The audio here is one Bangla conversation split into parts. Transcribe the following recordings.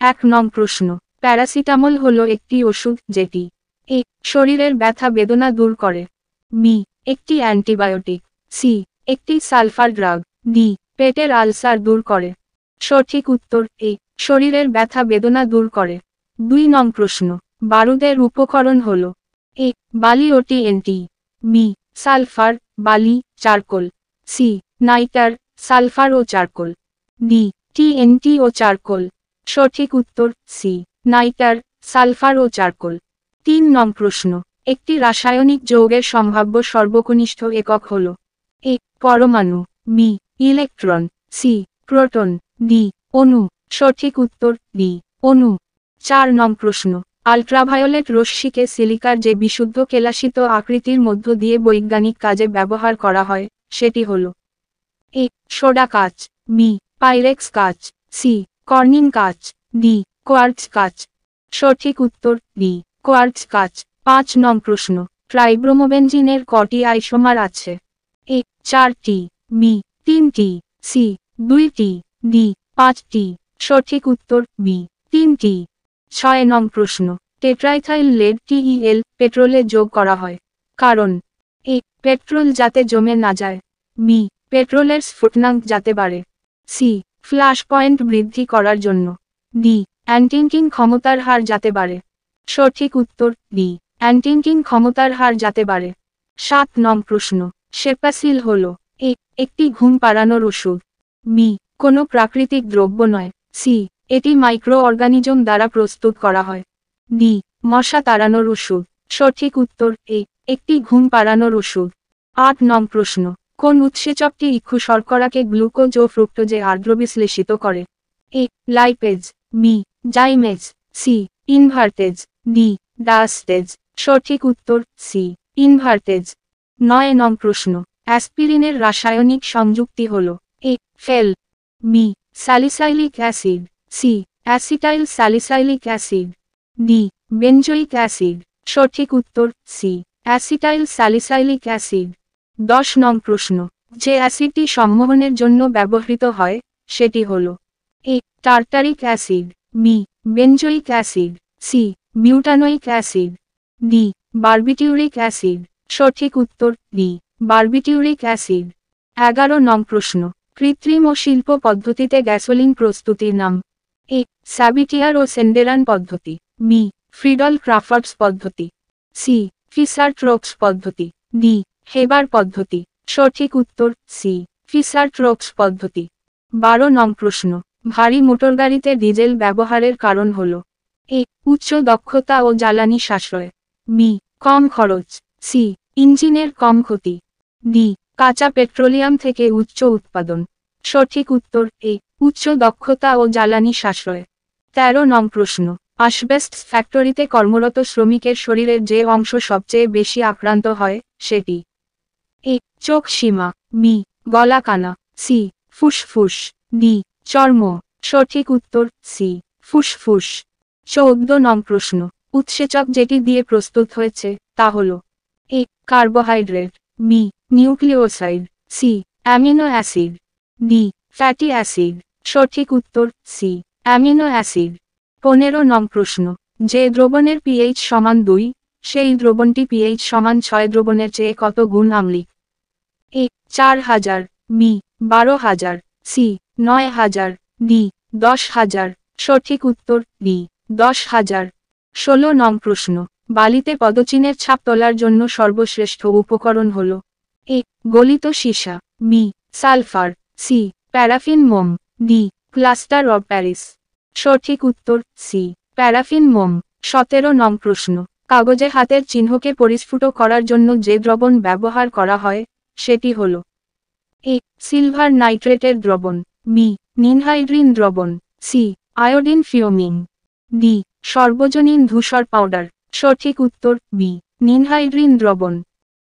এক নং প্রশ্ন, প্যারাসিটামল হলো একটি ওষুধ যেটি এ শরীরের ব্যথা বেদনা দূর করে, বি একটি অ্যান্টিবায়োটিক, সি একটি সালফার ড্রাগ, ডি পেটের আলসার দূর করে। সঠিক উত্তর এ শরীরের ব্যথা বেদনা দূর করে। 2 নং প্রশ্ন, বারুদের উপকরণ হল এ বালি ও টিএনটি, বি সালফার বালি চারকোল, সি নাইটার সালফার ও চারকোল, ডি টিএনটি ও চারকোল। সঠিক উত্তর সি নাইটার সালফার ও চারকোল। 3 নং প্রশ্ন, একটি রাসায়নিক যৌগের সম্ভাব্য সর্বকনিষ্ঠ একক হল এ পরমাণু, B electron, C proton, D অণু। সঠিক উত্তর ডি অণু। 4 নং প্রশ্ন, আল্ট্রাভায়োলেট রশ্মিকে সিলিকার যে বিশুদ্ধ কেলাসিত আকৃতির মধ্য দিয়ে বৈজ্ঞানিক কাজে ব্যবহার করা হয় সেটি হল এ সোডা কাঁচ, বি পাইরেক্স কাঁচ, সি কর্নিং কাঁচ, ডি কোয়ার্টজ কাঁচ। সঠিক উত্তর ডি কোয়ার্টজ কাঁচ। 5 নং প্রশ্ন, ট্রাইব্রোমোবেনজিনের কটি আইসোমার আছে? এ 4টি, বি 3টি, সি 2টি, ডি 5টি। সঠিক উত্তর বি 3টি। 6 নং প্রশ্ন, টেট্রাইথাইল লেড টিইএল পেট্রোলে যোগ করা হয় কারণ এ পেট্রোল যাতে জমে না যায়, বি পেট্রোলের স্ফুটনাঙ্ক যাতে বাড়ে, সি ফ্ল্যাশ পয়েন্ট বৃদ্ধি করার জন্য, ডি অ্যান্টিকিং ক্ষমতার হার যাতে বাড়ে। সঠিক উত্তর ডি অ্যান্টিকিং ক্ষমতার হার যাতে বাড়ে। 7 নং প্রশ্ন, সেপাসিল হল এ একটি ঘুম পাড়ানোর ওষুধ, বি কোনো প্রাকৃতিক দ্রব্য নয়, সি এটি মাইক্রো অর্গানিজম দ্বারা প্রস্তুত করা হয়, ডি মশা তাড়ানোর ওষুধ। সঠিক উত্তর এ একটি ঘুম পাড়ানোর ওষুধ। 8 নং প্রশ্ন, কোন উৎসেচকটি ইক্ষু শর্করাকে গ্লুকোজ ও ফ্রুক্টোজে আর্দ্রবিশ্লেষিত করে? A lipase, B zymase, C invertase, D diastase. সঠিক উত্তর সি ইনভার্টেজ। 9 নং প্রশ্ন, অ্যাসপিরিনের রাসায়নিক সংযুক্তি হল A phenol, B salicylic acid, C acetyl salicylic acid, D benzoic acid. সঠিক উত্তর সি অ্যাসিটাইল স্যালিসাইলিক অ্যাসিড। 10 নং প্রশ্ন, যে অ্যাসিডটি সম্মোহনের জন্য ব্যবহৃত হয় সেটি হল A tartaric acid, B benzoic acid, C butanoic acid, D barbituric acid. সঠিক উত্তর ডি বারবিটিউরিক অ্যাসিড। 11 নং প্রশ্ন, কৃত্রিম ও শিল্প পদ্ধতিতে গ্যাসোলিন প্রস্তুতির নাম? এ স্যাবিটিয়ার ও সেন্ডেরান পদ্ধতি, বি ফ্রিডল ক্রাফটস পদ্ধতি, সি ফিসার ট্রোক্স পদ্ধতি, ডি হেবার পদ্ধতি। সঠিক উত্তর সি ফিসার ট্রোক্স পদ্ধতি। 12 নং প্রশ্ন, ভারী মোটরগাড়িতে ডিজেল ব্যবহারের কারণ হল এ উচ্চ দক্ষতা ও জ্বালানি সাশ্রয়, বি কম খরচ, সি ইঞ্জিনের কম ক্ষতি, ডি কাঁচা পেট্রোলিয়াম থেকে উচ্চ উৎপাদন। সঠিক উত্তর এ উচ্চ দক্ষতা ও জ্বালানি সাশ্রয়। 13 নং প্রশ্ন, আসবেস্টস ফ্যাক্টরিতে কর্মরত শ্রমিকের শরীরের যে অংশ সবচেয়ে বেশি আক্রান্ত হয় সেটি? এ চোখ সীমা, বি গলা কানা, সি ফুসফুস, ডি চর্ম। সঠিক উত্তর সি ফুসফুস। 14 নং প্রশ্ন, উৎসেচক যেটি দিয়ে প্রস্তুত হয়েছে তা হল A carbohydrate, B nucleoside, C amino acid, D fatty acid. সঠিক উত্তর সি অ্যামিনো অ্যাসিড। 15 নং প্রশ্ন, যে দ্রবণের পিএইচ সমান 2 সেই দ্রবণটি পিএইচ সমান 6 দ্রবণের চেয়ে কত গুণ আম্লিক? এ 4000, বি 12000, সি 9000, ডি 10000। সঠিক উত্তর ডি 10000। 16 নং প্রশ্ন, বালিতে পদচিহ্নের ছাপ তোলার জন্য সর্বশ্রেষ্ঠ উপকরণ হল এ গলিত সীসা, বি সালফার, সি প্যারাফিন মোম, ডি প্লাস্টার অব প্যারিস। সঠিক উত্তর সি প্যারাফিন মোম। 17 নং প্রশ্ন, কাগজে হাতের চিহ্নকে পরিস্ফুট করার জন্য যে দ্রবণ ব্যবহার করা হয় সেটি হল এ সিলভার নাইট্রেটের দ্রবণ, বি নিনহাইড্রিন দ্রবণ, সি আয়োডিন ফিউমিং, ডি সর্বজনীন ধূসর পাউডার। সঠিক উত্তর বি নিনহাইড্রিন দ্রবণ।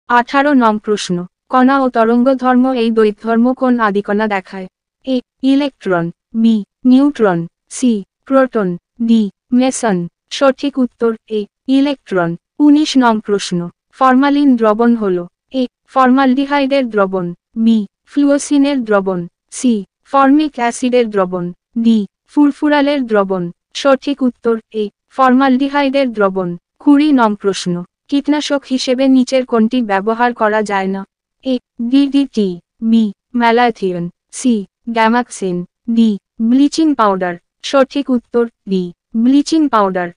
18 নং প্রশ্ন, কণা ও তরঙ্গ ধর্ম এই দ্বৈত ধর্ম কোন আদিকণা দেখায়? A electron, B neutron, C proton, D meson. সঠিক উত্তর এ ইলেকট্রন। 19 নং প্রশ্ন, ফরমালিন দ্রবণ হল এ ফর্মালডিহাইডের দ্রবণ, বি ফ্লুওসিনের দ্রবণ, সি ফর্মিক অ্যাসিডের দ্রবণ, ডি ফুরফুরালের দ্রবণ। সঠিক উত্তর এ ফর্মালডিহাইডের দ্রবণ। 20 নং প্রশ্ন, কীটনাশক হিসেবে নিচের কোনটি ব্যবহার করা যায় না? A DDT, B malathion, C gammexane, D bleaching powder. সঠিক উত্তর ডি ব্লিচিং পাউডার।